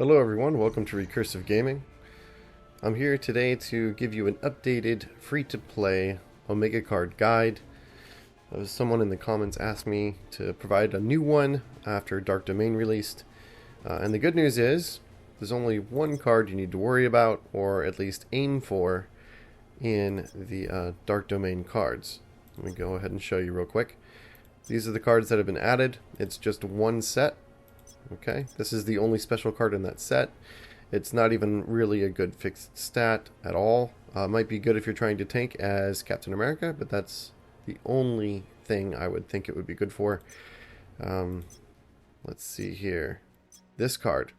Hello everyone, welcome to Recursive Gaming. I'm here today to give you an updated free-to-play Omega Card guide. Someone in the comments asked me to provide a new one after Dark Domain released. And the good news is, there's only one card you need to worry about, or at least aim for, in the Dark Domain cards. Let me go ahead and show you real quick. These are the cards that have been added. It's just one set. Okay, this is the only special card in that set. It's not even really a good fixed stat at all. Might be good if you're trying to tank as Captain America, but that's the only thing I would think it would be good for. Let's see here. This card.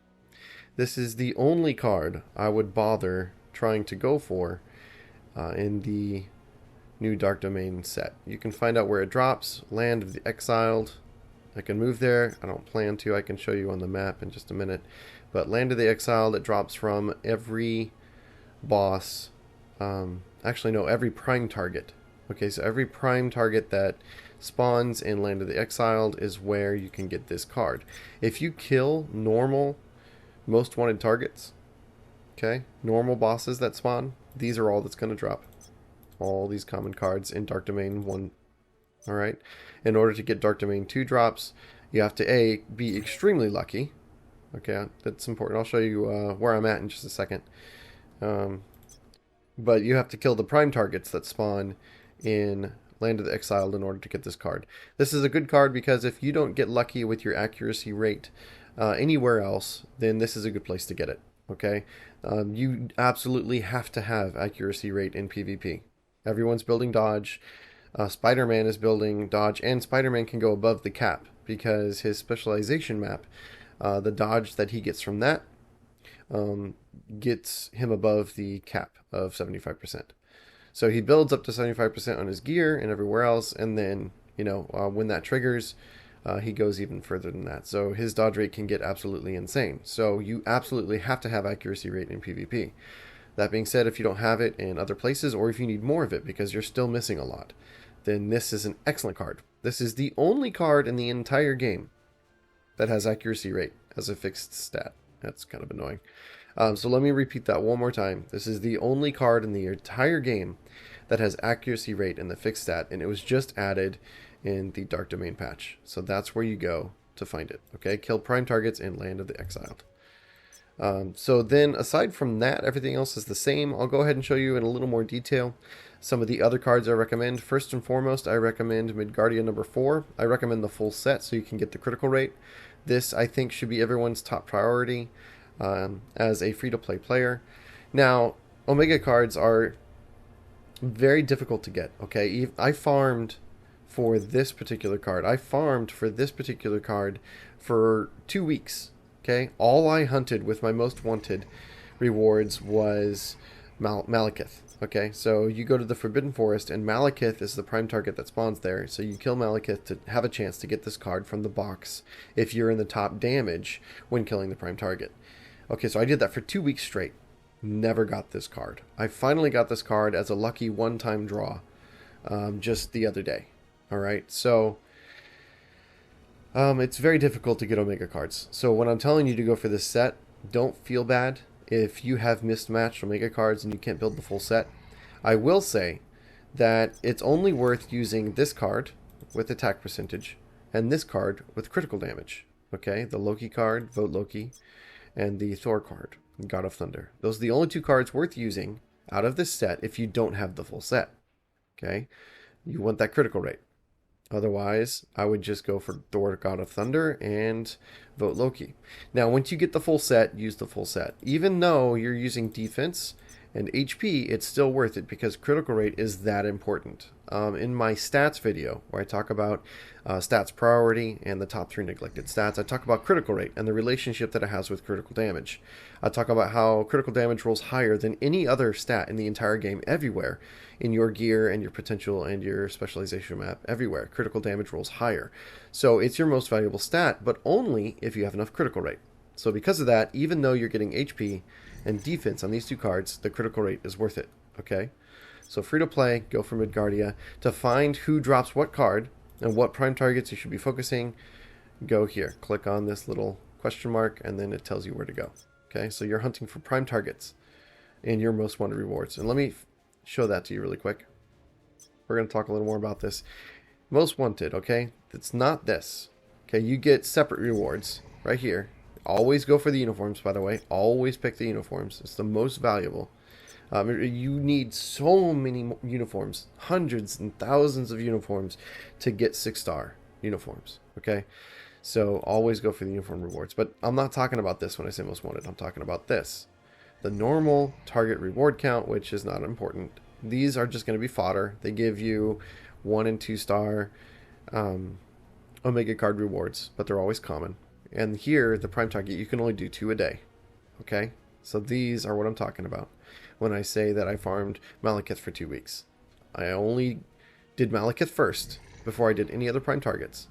This is the only card I would bother trying to go for in the new Dark Domain set. You can find out where it drops. Land of the Exiled. I can move there. I don't plan to. I can show you on the map in just a minute. But Land of the Exiled, it drops from every boss. Actually, no, every prime target. Okay, so every prime target that spawns in Land of the Exiled is where you can get this card. If you kill normal most wanted targets, okay, normal bosses that spawn, these are all that's going to drop. All these common cards in Dark Domain 1. Alright, in order to get Dark Domain 2 drops, you have to be extremely lucky. Okay, that's important. I'll show you where I'm at in just a second. But you have to kill the prime targets that spawn in Land of the Exiled in order to get this card. This is a good card because if you don't get lucky with your accuracy rate anywhere else, then this is a good place to get it. Okay, you absolutely have to have accuracy rate in PvP. Everyone's building dodge. Spider-Man is building dodge, and Spider-Man can go above the cap because his specialization map, the dodge that he gets from that, gets him above the cap of 75%. So he builds up to 75% on his gear and everywhere else, and then, when that triggers, he goes even further than that. So his dodge rate can get absolutely insane. So you absolutely have to have accuracy rate in PvP. That being said, if you don't have it in other places, or if you need more of it because you're still missing a lot, then this is an excellent card. This is the only card in the entire game that has accuracy rate as a fixed stat. That's kind of annoying. So let me repeat that one more time. This is the only card in the entire game that has accuracy rate in the fixed stat, and it was just added in the Dark Domain patch. So that's where you go to find it. Okay, kill prime targets in Land of the Exiled. So then, aside from that, everything else is the same. I'll go ahead and show you in a little more detail some of the other cards I recommend. First and foremost, I recommend Midgardia number 4. I recommend the full set so you can get the critical rate. This, I think, should be everyone's top priority as a free-to-play player. Now, Omega cards are very difficult to get, okay? I farmed for this particular card. I farmed for this particular card for 2 weeks. Okay, all I hunted with my most wanted rewards was Malekith. Okay, so you go to the Forbidden Forest, and Malekith is the prime target that spawns there. So you kill Malekith to have a chance to get this card from the box if you're in the top damage when killing the prime target. Okay, so I did that for 2 weeks straight. Never got this card. I finally got this card as a lucky one-time draw just the other day. Alright, so it's very difficult to get Omega cards. So when I'm telling you to go for this set, don't feel bad if you have mismatched Omega cards and you can't build the full set. I will say that it's only worth using this card with attack percentage and this card with critical damage. Okay, the Loki card, Vote Loki, and the Thor card, God of Thunder. Those are the only two cards worth using out of this set if you don't have the full set. Okay, you want that critical rate. Otherwise, I would just go for Thor, God of Thunder, and Vote Loki. Now, once you get the full set, use the full set. Even though you're using defense and HP, it's still worth it because critical rate is that important. In my stats video, where I talk about stats priority and the top 3 neglected stats, I talk about critical rate and the relationship that it has with critical damage. I talk about how critical damage rolls higher than any other stat in the entire game everywhere. In your gear and your potential and your specialization map, everywhere, critical damage rolls higher. So it's your most valuable stat, but only if you have enough critical rate. So because of that, even though you're getting HP and defense on these two cards, the critical rate is worth it. Okay? So free to play, go for Midgardia. To find who drops what card and what prime targets you should be focusing, go here. Click on this little question mark, and then it tells you where to go. Okay, so you're hunting for prime targets in your most wanted rewards. And let me show that to you really quick. We're going to talk a little more about this. Most wanted, okay? It's not this. Okay, you get separate rewards right here. Always go for the uniforms, by the way. Always pick the uniforms. It's the most valuable. You need so many uniforms, hundreds and thousands of uniforms to get 6-star uniforms, okay? So always go for the uniform rewards. But I'm not talking about this when I say most wanted. I'm talking about this. The normal target reward count, which is not important. These are just going to be fodder. They give you 1 and 2-star Omega card rewards, but they're always common. And here, the prime target, you can only do 2 a day, okay? So these are what I'm talking about when I say that I farmed Malekith for 2 weeks. I only did Malekith first before I did any other prime targets.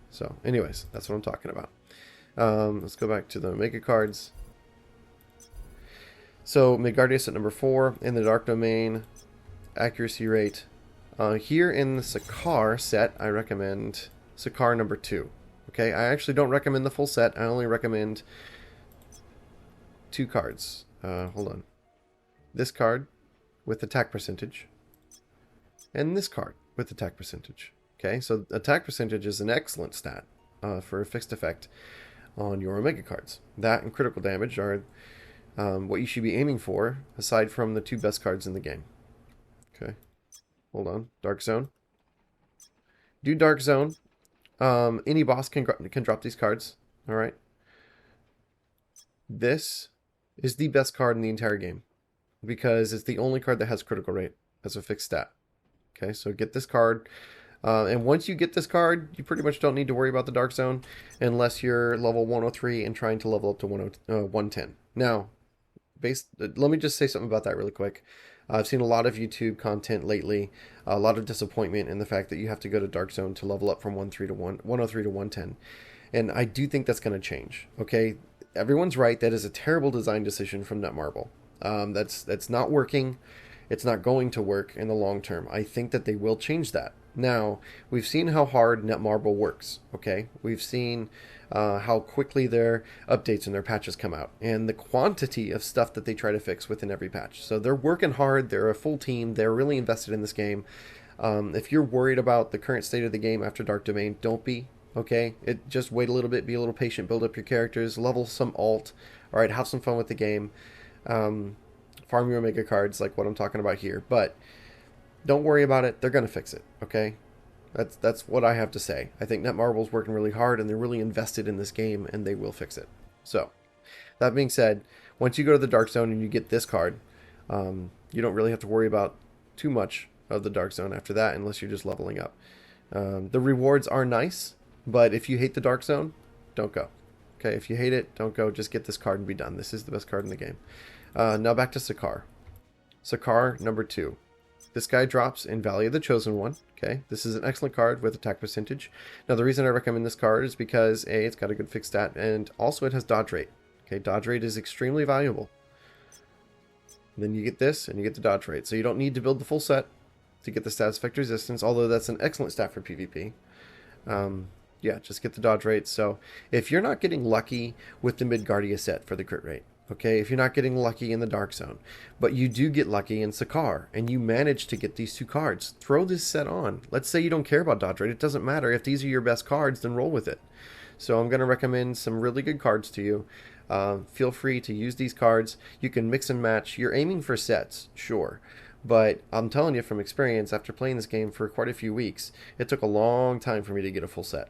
So anyways, that's what I'm talking about. Let's go back to the Omega cards. So Midgardius at number 4 in the Dark Domain, accuracy rate. Here in the Sakaar set, I recommend Sakaar number 2. Okay, I actually don't recommend the full set. I only recommend 2 cards. Hold on. This card with attack percentage, and this card with attack percentage. Okay, so attack percentage is an excellent stat for a fixed effect on your Omega cards. That and critical damage are what you should be aiming for, aside from the 2 best cards in the game. Okay, hold on. Dark Zone. Do Dark Zone. Any boss can drop these cards. All right. This is the best card in the entire game because it's the only card that has critical rate as a fixed stat. Okay, so get this card. And once you get this card, you pretty much don't need to worry about the Dark Zone unless you're level 103 and trying to level up to 110. Now, let me just say something about that really quick. I've seen a lot of YouTube content lately, a lot of disappointment in the fact that you have to go to Dark Zone to level up from 103 to 110. And I do think that's going to change. Okay, everyone's right. That is a terrible design decision from Netmarble. That's not working. It's not going to work in the long term. I think that they will change that. Now, we've seen how hard Netmarble works, okay? We've seen how quickly their updates and their patches come out, and the quantity of stuff that they try to fix within every patch. So they're working hard. They're a full team. They're really invested in this game. If you're worried about the current state of the game after Dark Domain, don't be, okay? Just wait a little bit, be a little patient, build up your characters, level some alt, all right? Have some fun with the game. Farm your Omega cards like what I'm talking about here, but don't worry about it. They're going to fix it, okay? That's what I have to say. I think Netmarble's working really hard, and they're really invested in this game, and they will fix it. So, that being said, once you go to the Dark Zone and you get this card, you don't really have to worry about too much of the Dark Zone after that, unless you're just leveling up. The rewards are nice, but if you hate the Dark Zone, don't go. Okay, if you hate it, don't go. Just get this card and be done. This is the best card in the game. Now back to Sakaar. Sakaar number 2. This guy drops in Valley of the Chosen One. Okay, this is an excellent card with attack percentage. Now the reason I recommend this card is because A, it's got a good fixed stat, and also it has dodge rate. Okay, dodge rate is extremely valuable. Then you get this, and you get the dodge rate. So you don't need to build the full set to get the status effect resistance, although that's an excellent stat for PvP. Yeah, just get the dodge rate. So if you're not getting lucky with the Midgardia set for the crit rate, okay, if you're not getting lucky in the Dark Zone, but you do get lucky in Sakaar, and you manage to get these 2 cards, throw this set on. Let's say you don't care about dodge rate. It doesn't matter. If these are your best cards, then roll with it. So I'm going to recommend some really good cards to you. Feel free to use these cards. You can mix and match. You're aiming for sets, sure. But I'm telling you from experience, after playing this game for quite a few weeks, it took a long time for me to get a full set.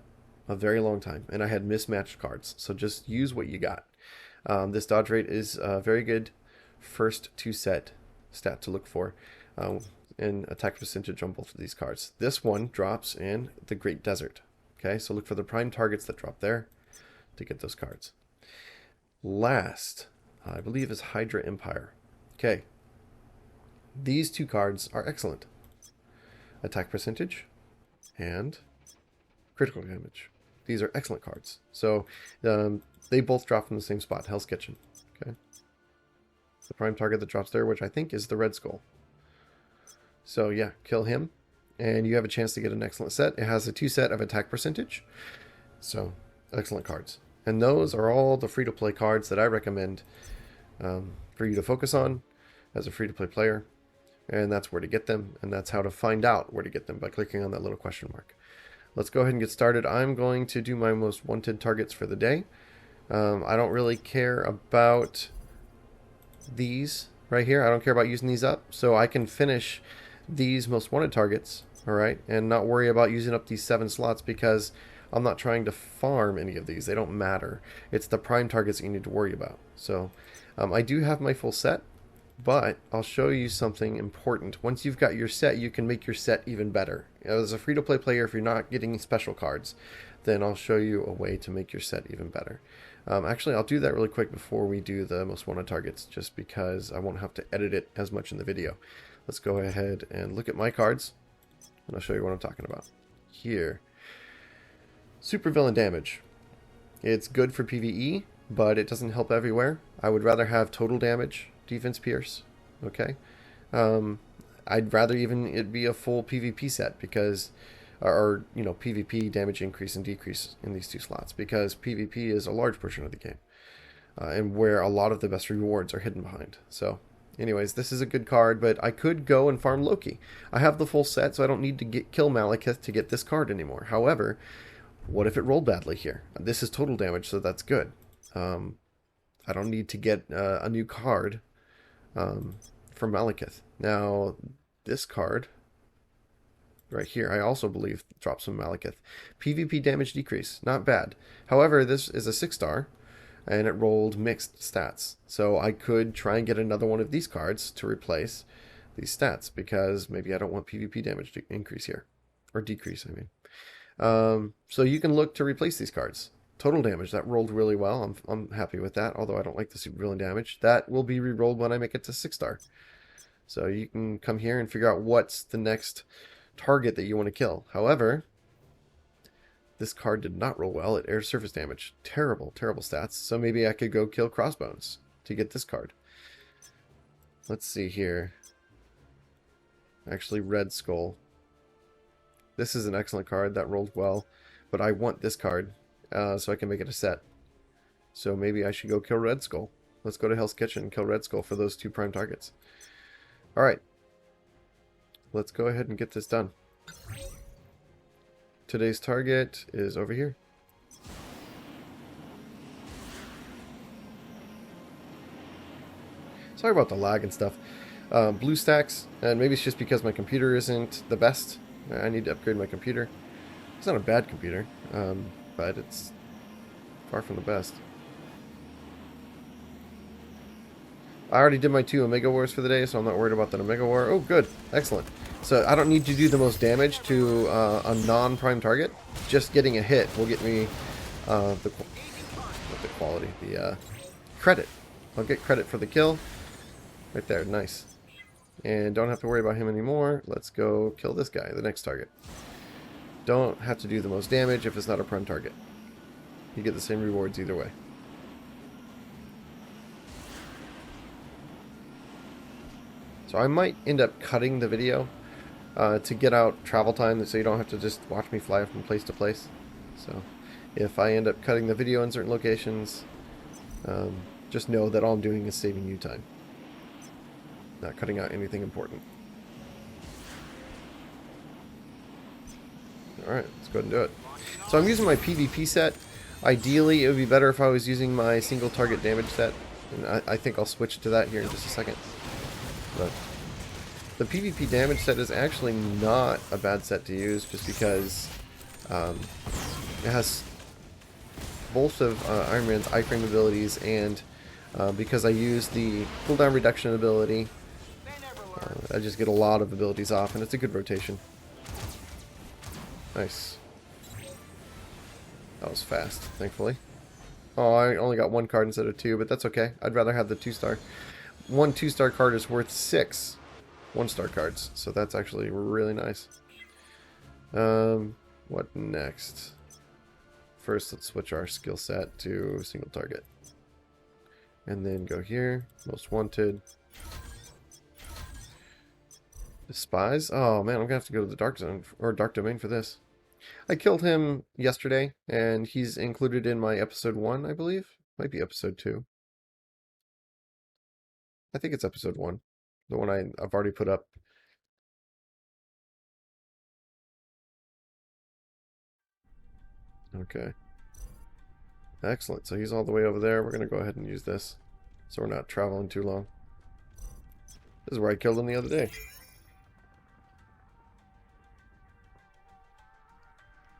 A very long time. And I had mismatched cards. So just use what you got. This dodge rate is a very good first 2 set stat to look for, and attack percentage on both of these cards. This one drops in the Great Desert. Okay, so look for the prime targets that drop there to get those cards. Last, I believe, is Hydra Empire. Okay, these 2 cards are excellent. Attack percentage and critical damage. These are excellent cards. So they both drop from the same spot, Hell's Kitchen. Okay, the prime target that drops there, which I think is the Red Skull. So yeah, kill him, and you have a chance to get an excellent set. It has a 2 set of attack percentage. So excellent cards. And those are all the free-to-play cards that I recommend for you to focus on as a free-to-play player. And that's where to get them, and that's how to find out where to get them, by clicking on that little question mark. Let's go ahead and get started. I'm going to do my most wanted targets for the day. I don't really care about these right here. I don't care about using these up, so I can finish these most wanted targets, all right, and not worry about using up these 7 slots, because I'm not trying to farm any of these. They don't matter. It's the prime targets that you need to worry about. So I do have my full set, but I'll show you something important. Once you've got your set, you can make your set even better. As a free-to-play player, if you're not getting special cards, then I'll show you a way to make your set even better. Actually, I'll do that really quick before we do the most wanted targets, just because I won't have to edit it as much in the video. Let's go ahead and look at my cards, and I'll show you what I'm talking about. Here. Super villain damage. It's good for PvE, but it doesn't help everywhere. I would rather have total damage, defense pierce, okay? I'd rather even it be a full PvP set, because, or you know, PvP damage increase and decrease in these 2 slots, because PvP is a large portion of the game, and where a lot of the best rewards are hidden behind. So anyways, this is a good card, but I could go and farm Loki. I have the full set, so I don't need to kill Malekith to get this card anymore. However, what if it rolled badly here? This is total damage, so that's good. I don't need to get a new card from Malekith. Now, this card right here, I also believe drops from Malekith. PvP damage decrease, not bad. However, this is a 6-star, and it rolled mixed stats. So I could try and get another one of these cards to replace these stats, because maybe I don't want PvP damage to increase here. Or decrease, I mean. So you can look to replace these cards. Total damage, that rolled really well. I'm happy with that, although I don't like the super villain damage. That will be re-rolled when I make it to 6-star. So you can come here and figure out what's the next target that you want to kill. However, this card did not roll well. It air surface damage. Terrible, terrible stats. So maybe I could go kill Crossbones to get this card. Let's see here. Actually, Red Skull. This is an excellent card. That rolled well. But I want this card so I can make it a set. So maybe I should go kill Red Skull. Let's go to Hell's Kitchen and kill Red Skull for those 2 prime targets. Alright. Let's go ahead and get this done. Today's target is over here. Sorry about the lag and stuff. Blue stacks, and maybe it's just because my computer isn't the best. I need to upgrade my computer. It's not a bad computer, but it's far from the best. I already did my 2 Omega Wars for the day, so I'm not worried about that Omega War. Oh, good. Excellent. So I don't need to do the most damage to a non-prime target. Just getting a hit will get me the credit. I'll get credit for the kill. Right there. Nice. And don't have to worry about him anymore. Let's go kill this guy, the next target. Don't have to do the most damage if it's not a prime target. You get the same rewards either way. So I might end up cutting the video to get out travel time, so you don't have to just watch me fly from place to place. So if I end up cutting the video in certain locations, just know that all I'm doing is saving you time. Not cutting out anything important. Alright, let's go ahead and do it. So I'm using my PvP set. Ideally, it would be better if I was using my single target damage set. And I think I'll switch to that here in just a second. But the PvP damage set is actually not a bad set to use, just because it has both of Iron Man's iframe abilities, and because I use the cooldown reduction ability, I just get a lot of abilities off, and it's a good rotation. Nice. That was fast, thankfully. Oh, I only got 1 card instead of 2, but that's okay. I'd rather have the 2-star. 1 2-star card is worth 6 1-star cards, so that's actually really nice. What next? First, let's switch our skill set to single target. And then go here, most wanted. Despise? Oh man, I'm gonna have to go to the dark zone or dark domain for this. I killed him yesterday, and he's included in my episode 1, I believe. Might be episode 2. I think it's episode 1. The one I've already put up. Okay. Excellent. So he's all the way over there. We're going to go ahead and use this, so we're not traveling too long. This is where I killed him the other day.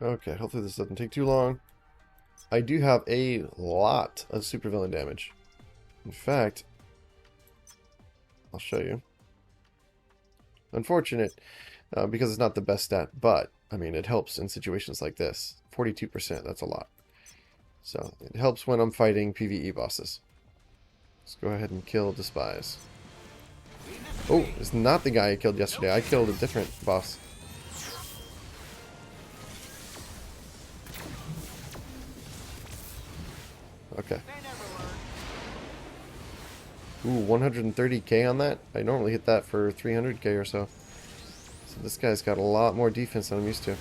Okay, hopefully this doesn't take too long. I do have a lot of supervillain damage. In fact, I'll show you. Unfortunate, because it's not the best stat, but, I mean, it helps in situations like this. 42%, that's a lot. So, it helps when I'm fighting PvE bosses. Let's go ahead and kill Despise. Oh, it's not the guy I killed yesterday. I killed a different boss. Okay. Ooh, 130k on that? I normally hit that for 300k or so. So this guy's got a lot more defense than I'm used to.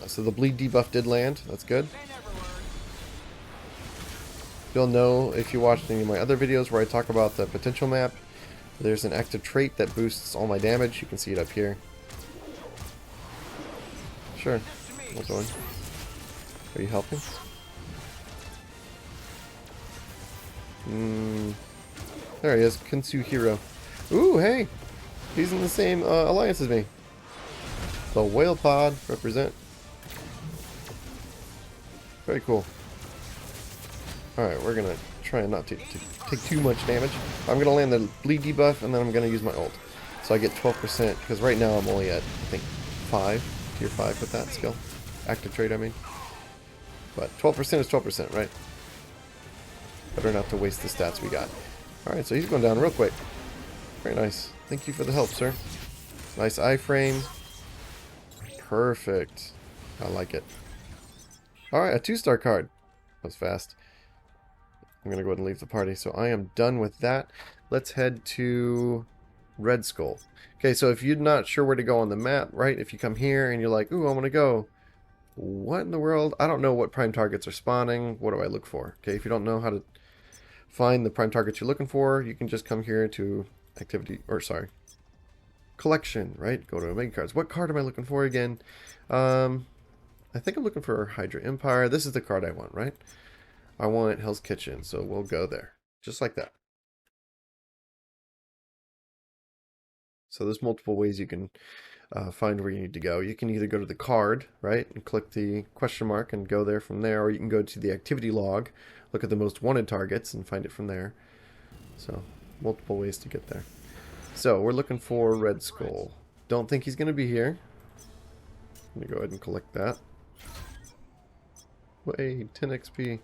So the bleed debuff did land. That's good. You'll know if you watched any of my other videos where I talk about the potential map. There's an active trait that boosts all my damage. You can see it up here. Sure. We'll join. Are you helping? There he is, Kensu Hero. Ooh, hey! He's in the same alliance as me. The Whale Pod represent. Very cool. Alright, we're gonna try not to take too much damage. I'm gonna land the bleed debuff and then I'm gonna use my ult. So I get 12%, because right now I'm only at, I think, 5, tier 5 with that skill. Active trait, I mean. But 12% is 12%, right? Better not to waste the stats we got. Alright, so he's going down real quick. Very nice. Thank you for the help, sir. Nice iframe. Perfect. I like it. Alright, a 2-star card. That was fast. I'm going to go ahead and leave the party. So I am done with that. Let's head to Red Skull. Okay, so if you're not sure where to go on the map, right? If you come here and you're like, ooh, I want to go. What in the world? I don't know what prime targets are spawning. What do I look for? Okay, if you don't know how to find the prime targets you're looking for, you can just come here to collection, right? Go to Omega Cards. What card am I looking for again? I think I'm looking for Hydra Empire. This is the card I want, right? I want Hell's Kitchen, so we'll go there. Just like that. So there's multiple ways you can find where you need to go. You can either go to the card, right, and click the question mark and go there from there, or you can go to the activity log, look at the most wanted targets, and find it from there. So, multiple ways to get there. So, we're looking for Red Skull. Don't think he's going to be here. Let me go ahead and collect that. Wait, 10 XP.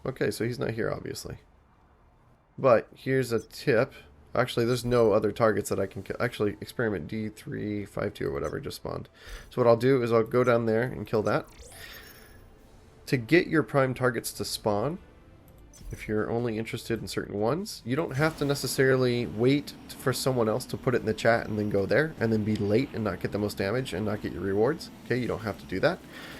Okay, so he's not here, obviously. But, here's a tip. Actually, there's no other targets that I can kill. Actually, experiment D352 or whatever just spawned. So what I'll do is I'll go down there and kill that. To get your prime targets to spawn, if you're only interested in certain ones, you don't have to necessarily wait for someone else to put it in the chat and then go there and then be late and not get the most damage and not get your rewards. Okay, you don't have to do that.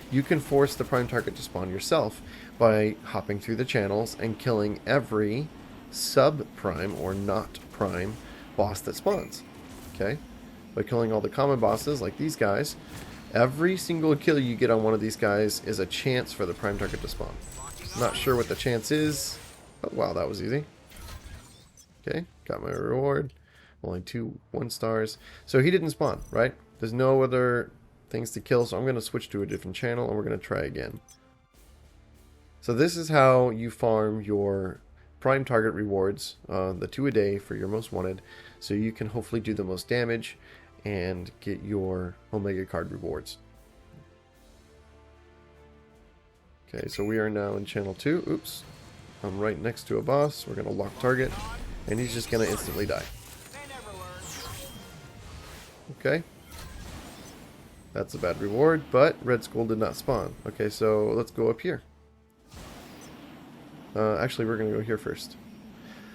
You can force the prime target to spawn yourself by hopping through the channels and killing every sub-prime or not prime boss that spawns. Okay? By killing all the common bosses like these guys, every single kill you get on one of these guys is a chance for the prime target to spawn. Not sure what the chance is. Oh, wow, that was easy. Okay, got my reward. Only 2 1-stars. So he didn't spawn, right? There's no other things to kill, so I'm going to switch to a different channel and we're going to try again. So this is how you farm your prime target rewards, the 2 a day for your most wanted, so you can hopefully do the most damage and get your Omega card rewards. Okay, so we are now in channel 2. Oops, I'm right next to a boss. We're going to lock target, and he's just going to instantly die. Okay, that's a bad reward, but Red Skull did not spawn. Okay, so let's go up here. Actually, we're going to go here first.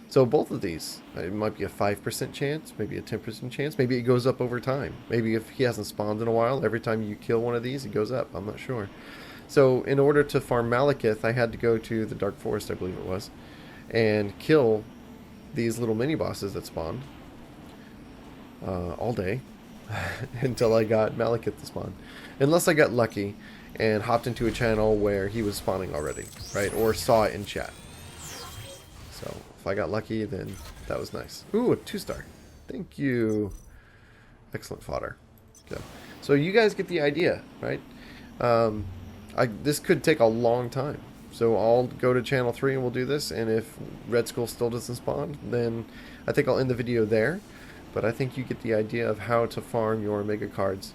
So So both of these, it might be a 5% chance, maybe a 10% chance, maybe it goes up over time. Maybe if he hasn't spawned in a while, every time you kill one of these, it goes up. I'm not sure. So in order to farm Malekith, I had to go to the Dark Forest, I believe it was, and kill these little mini bosses that spawned all day until I got Malekith to spawn. Unless I got lucky and hopped into a channel where he was spawning already, right? Or saw it in chat. So if I got lucky, then that was nice. Ooh, a 2-star. Thank you. Excellent fodder. Okay. So you guys get the idea, right? This could take a long time. So I'll go to channel 3 and we'll do this. And if Red Skull still doesn't spawn, then I think I'll end the video there. But I think you get the idea of how to farm your Omega cards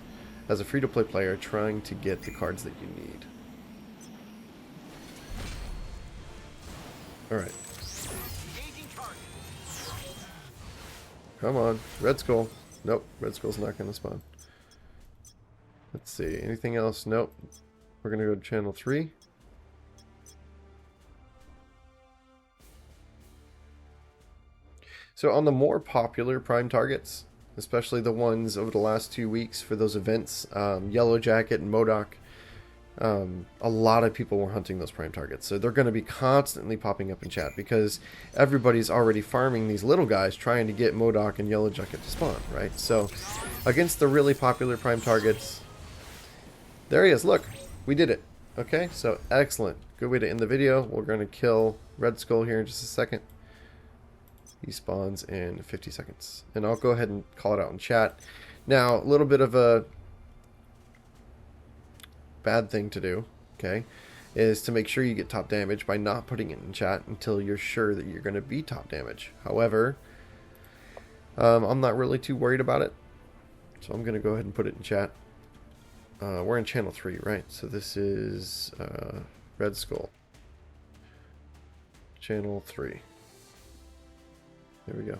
as a free-to-play player trying to get the cards that you need. Alright. Come on. Red Skull. Nope. Red Skull's not going to spawn. Let's see. Anything else? Nope. We're going to go to channel 3. So on the more popular prime targets, especially the ones over the last 2 weeks for those events, Yellow Jacket and MODOK, a lot of people were hunting those prime targets. So they're going to be constantly popping up in chat because everybody's already farming these little guys trying to get MODOK and Yellow Jacket to spawn, right? So against the really popular prime targets, there he is. Look, we did it. Okay, so excellent. Good way to end the video. We're going to kill Red Skull here in just a second. He spawns in 50 seconds. And I'll go ahead and call it out in chat. Now, a little bit of a bad thing to do, okay, is to make sure you get top damage by not putting it in chat until you're sure that you're going to be top damage. However, I'm not really too worried about it. So I'm going to go ahead and put it in chat. We're in channel 3, right? So this is Red Skull. Channel 3. There we go.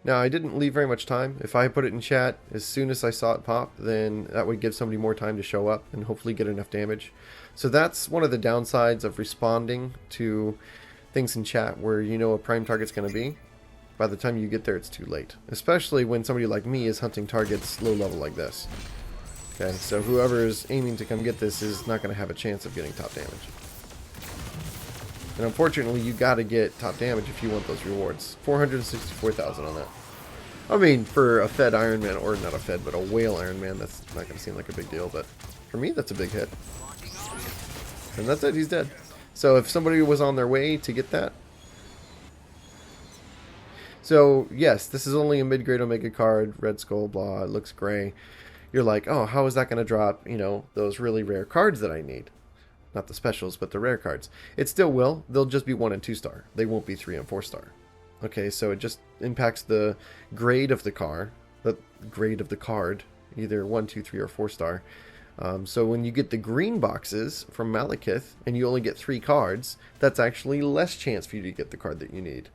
Now, I didn't leave very much time. If I put it in chat as soon as I saw it pop, then that would give somebody more time to show up and hopefully get enough damage. So that's one of the downsides of responding to things in chat where you know a prime target's going to be. By the time you get there, it's too late. Especially when somebody like me is hunting targets low level like this. Okay, so whoever is aiming to come get this is not going to have a chance of getting top damage. And unfortunately, you got to get top damage if you want those rewards. 464,000 on that. I mean, for a Fed Iron Man, or not a Fed, but a Whale Iron Man, that's not going to seem like a big deal. But for me, that's a big hit. And that's it, he's dead. So if somebody was on their way to get that. So, yes, this is only a mid-grade Omega card, Red Skull, blah, it looks gray. You're like, oh, how is that going to drop, you know, those really rare cards that I need? Not the specials, but the rare cards. It still will. They'll just be 1 and 2 star. They won't be 3 and 4 star. Okay, so it just impacts the grade of the card, either 1, 2, 3, or 4 star. So when you get the green boxes from Malekith, and you only get 3 cards, that's actually less chance for you to get the card that you need.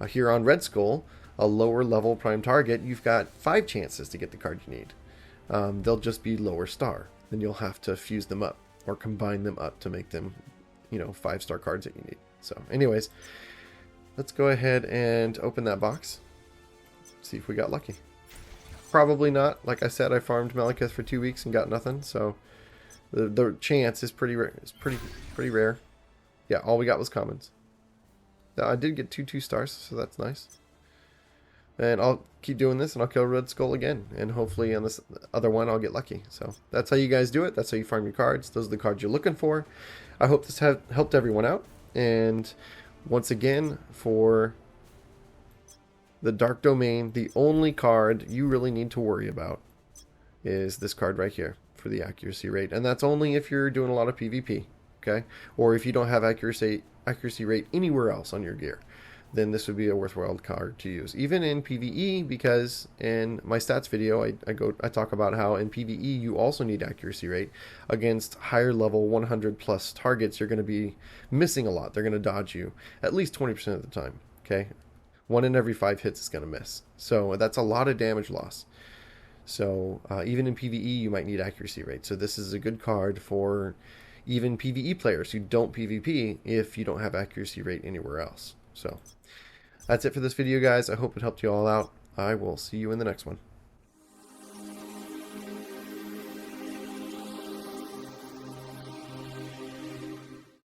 Here on Red Skull, a lower level prime target, you've got 5 chances to get the card you need. They'll just be lower star. Then you'll have to fuse them up or combine them up to make them, you know, 5-star cards that you need. So anyways, let's go ahead and open that box. See if we got lucky. Probably not. Like I said, I farmed Malekith for 2 weeks and got nothing. So the chance is pretty rare. It's pretty rare. Yeah, all we got was commons. Now, I did get 2 stars, so that's nice. And I'll keep doing this, and I'll kill Red Skull again. And hopefully on this other one, I'll get lucky. So that's how you guys do it. That's how you farm your cards. Those are the cards you're looking for. I hope this helped everyone out. And once again, for the Dark Domain, the only card you really need to worry about is this card right here for the accuracy rate. And that's only if you're doing a lot of PvP, okay? Or if you don't have accuracy rate anywhere else on your gear, then this would be a worthwhile card to use. Even in PvE, because in my stats video, I talk about how in PvE you also need accuracy rate. Against higher level 100 plus targets, you're going to be missing a lot. They're going to dodge you at least 20% of the time, okay? 1 in every 5 hits is going to miss. So that's a lot of damage loss. So even in PvE, you might need accuracy rate. So this is a good card for even PvE players who don't PvP if you don't have accuracy rate anywhere else. So that's it for this video, guys. I hope it helped you all out. I will see you in the next one.